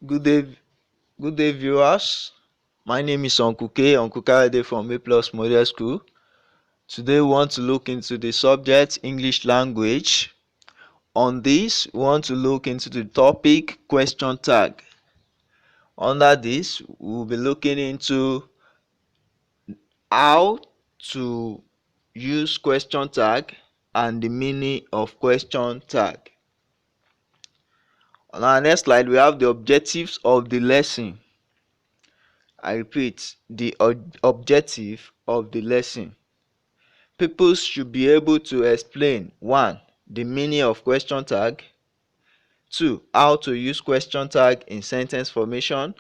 Good day, good day, viewers. My name is Uncle Kayode from A Plus Model School. Today, we want to look into the subject English language. On this, we want to look into the topic question tag. Under this, we'll be looking into how to use question tag and the meaning of question tag. On our next slide, we have the objectives of the lesson. I repeat, the objective of the lesson. Pupils should be able to explain 1. The meaning of question tag. 2. How to use question tag in sentence formation.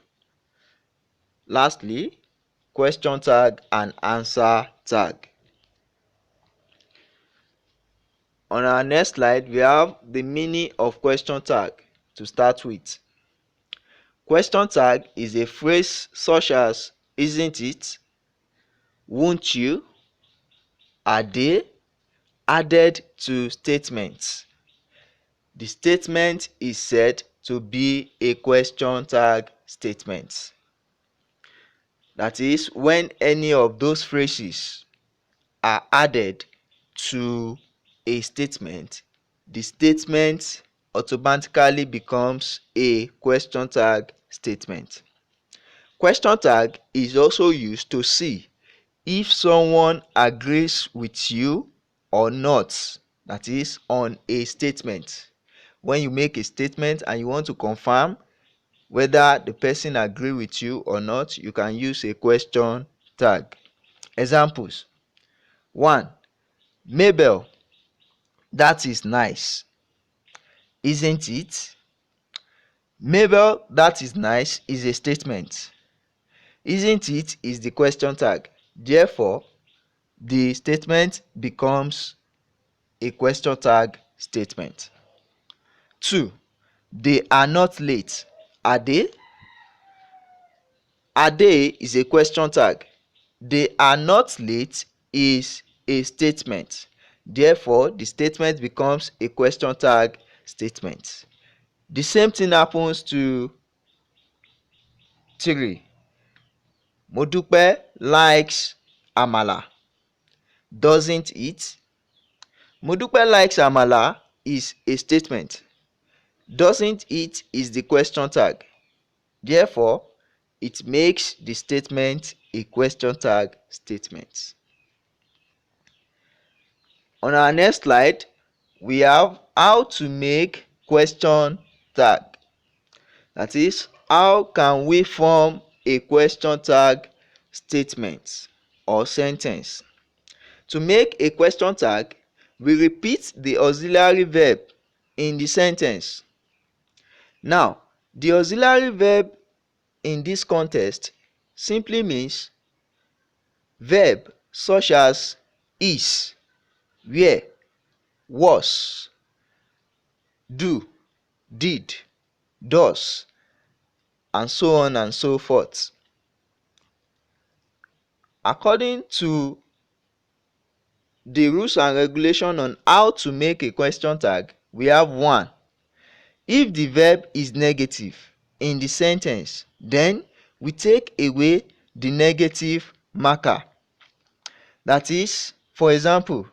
Lastly, question tag and answer tag. On our next slide, we have the meaning of question tag to start with. Question tag is a phrase such as "isn't it," "won't you," "are they," added to statements. The statement is said to be a question tag statement. That is, when any of those phrases are added to a statement, the statement automatically becomes a question tag statement. Question tag is also used to see if someone agrees with you or not, that is, on a statement. When you make a statement and you want to confirm whether the person agrees with you or not, you can use a question tag. Examples: 1. Mabel, that is nice. Isn't it? Mabel, that is nice is a statement. Isn't it is the question tag. Therefore, the statement becomes a question tag statement. 2. They are not late. Are they? Are they is a question tag. They are not late is a statement. Therefore, the statement becomes a question tag statement. The same thing happens to 3. Modupe likes amala. Doesn't it? Modupe likes amala is a statement. Doesn't it is the question tag. Therefore, it makes the statement a question tag statement. On our next slide, we have how to make question tag. That is, how can we form a question tag statement or sentence? To make a question tag, we repeat the auxiliary verb in the sentence. Now, the auxiliary verb in this context simply means verb such as is, were, was, do, did, does, and so on and so forth. According to the rules and regulations on how to make a question tag, we have 1. If the verb is negative in the sentence, then we take away the negative marker. That is, for example,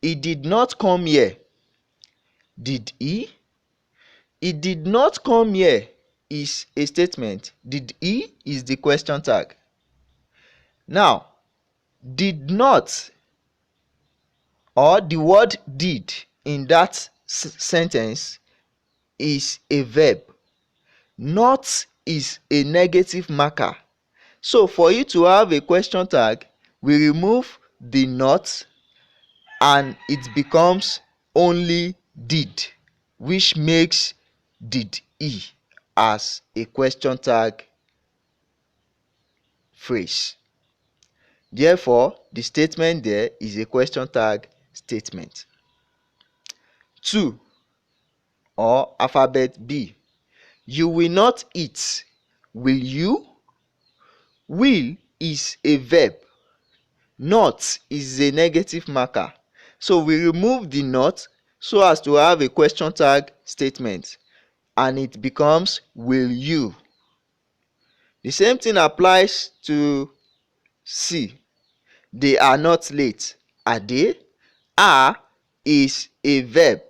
he did not come here. Did he? He did not come here is a statement. Did he is the question tag. Now, did not or the word did in that sentence is a verb. Not is a negative marker. So for you to have a question tag, we remove the not and it becomes only did, which makes did he as a question tag phrase. Therefore, the statement there is a question tag statement. 2. Or alphabet B. You will not eat. Will you? Will is a verb. Not is a negative marker. So we remove the not so as to have a question tag statement. and it becomes will you. The same thing applies to C. They are not late. Are they? Are is a verb.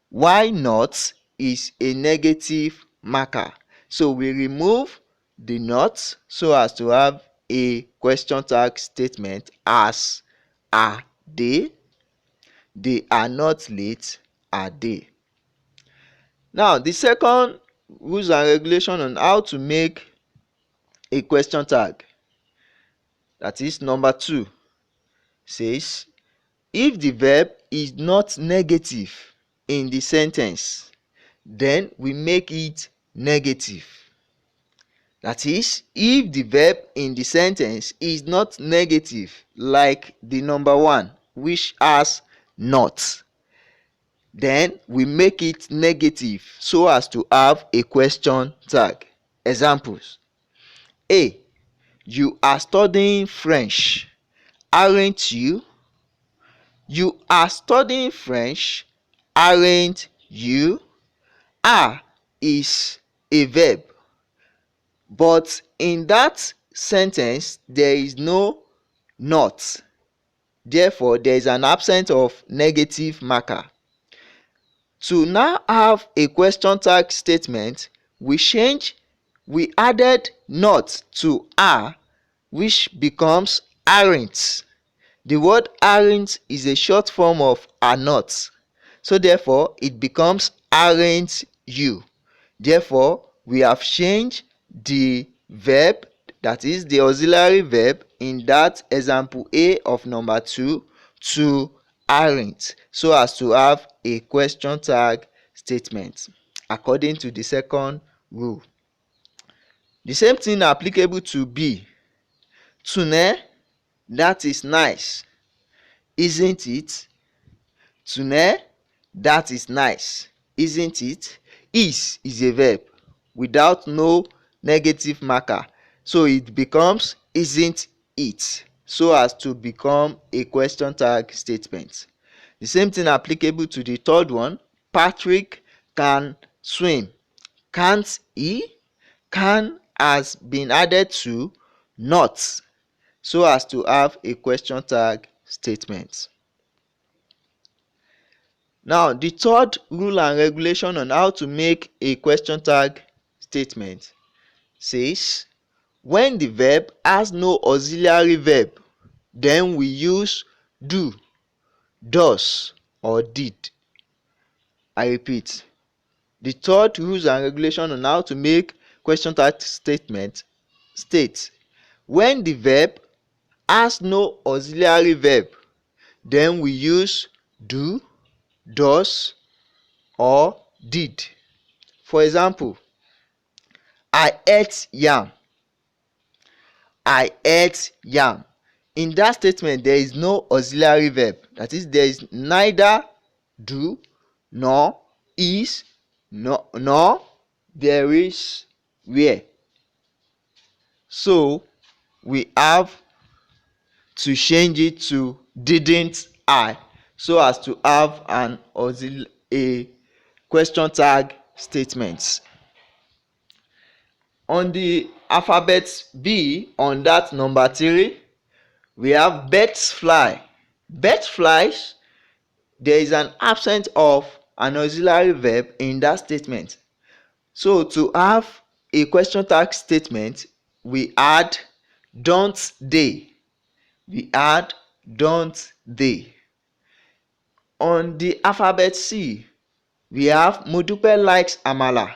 Why not is a negative marker. So we remove the not so as to have a question tag statement as are they? They are not late. Are they? Now the second rules and regulation on how to make a question tag, that is number 2, says if the verb is not negative in the sentence, then we make it negative. That is, if the verb in the sentence is not negative, like the number 1, which has not, then we make it negative so as to have a question tag. Examples: A. You are studying French, aren't you? You are studying French, aren't you? Are is a verb, but in that sentence there is no not. Therefore, there is an absence of negative marker. To now have a question tag statement, we added not to are, which becomes aren't. The word aren't is a short form of are not. So therefore, it becomes aren't you. Therefore, we have changed the verb, that is the auxiliary verb in that example A of number 2, to aren't, so as to have a question tag statement according to the second rule. The same thing applicable to B. Tune, that is nice, isn't it? Tune, that is nice, isn't it? Is a verb without no negative marker, so it becomes isn't it, so as to become a question tag statement. The same thing applicable to the third one. Patrick can swim, can't he? Can has been added to not, so as to have a question tag statement. Now the third rule and regulation on how to make a question tag statement says when the verb has no auxiliary verb, then we use do, does, or did. I repeat, the third rules and regulation on how to make question tag statement states when the verb has no auxiliary verb, then we use do, does, or did. For example, I ate yam. I ate yam. In that statement, there is no auxiliary verb. That is, there is neither do, nor is, nor there is where. So we have to change it to didn't I, so as to have a question tag statement. On the alphabet B, on that number 3, we have birds fly. Birds flies, there is an absence of an auxiliary verb in that statement. So to have a question tag statement, we add don't they. We add don't they. On the alphabet C, we have Modupe likes amala.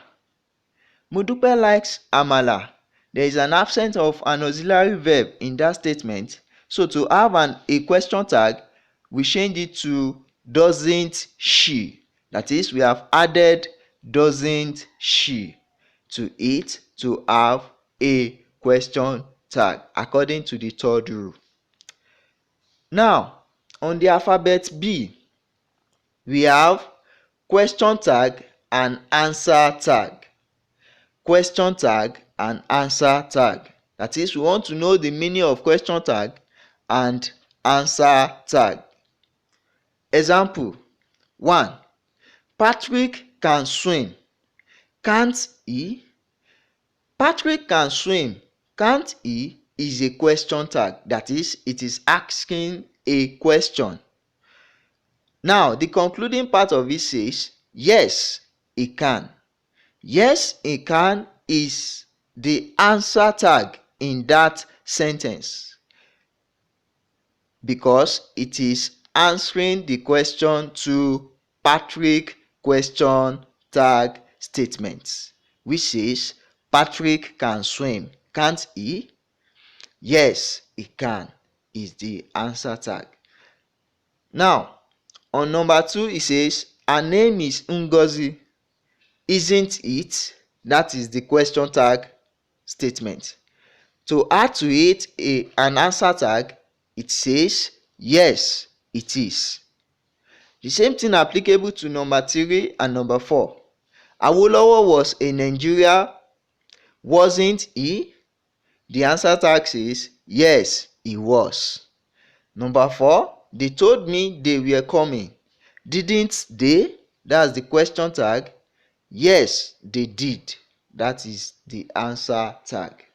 Modupe likes amala. There is an absence of an auxiliary verb in that statement. So to have a question tag, we change it to doesn't she. That is, we have added doesn't she to it to have a question tag according to the third rule. Now, on the alphabet B, we have question tag and answer tag. Question tag and answer tag. That is, we want to know the meaning of question tag and answer tag. Example 1. Patrick can swim. Can't he? Patrick can swim. Can't he is a question tag. That is, it is asking a question. Now, the concluding part of it says, yes, he can. Yes, he can is the answer tag in that sentence because it is answering the question to Patrick question tag statement, which says Patrick can swim. Can't he? Yes, he can is the answer tag. Now, on number 2, it says her name is Ngozi. Isn't it? That is the question tag statement. To add to it an answer tag, it says yes, it is. The same thing applicable to number 3 and number 4. Awolowo was a Nigerian, wasn't he? The answer tag says yes, he was. Number 4, they told me they were coming. Didn't they? That's the question tag. Yes, they did. That is the answer tag.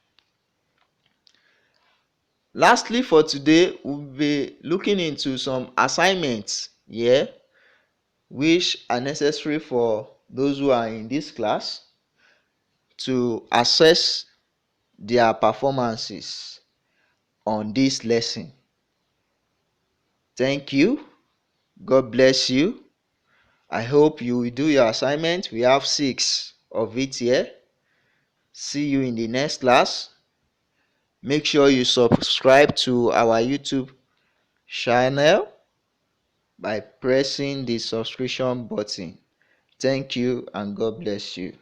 Lastly, for today, we'll be looking into some assignments here, which are necessary for those who are in this class to assess their performances on this lesson. Thank you. God bless you. I hope you will do your assignment. We have 6 of it here. See you in the next class. Make sure you subscribe to our YouTube channel by pressing the subscription button. Thank you and God bless you.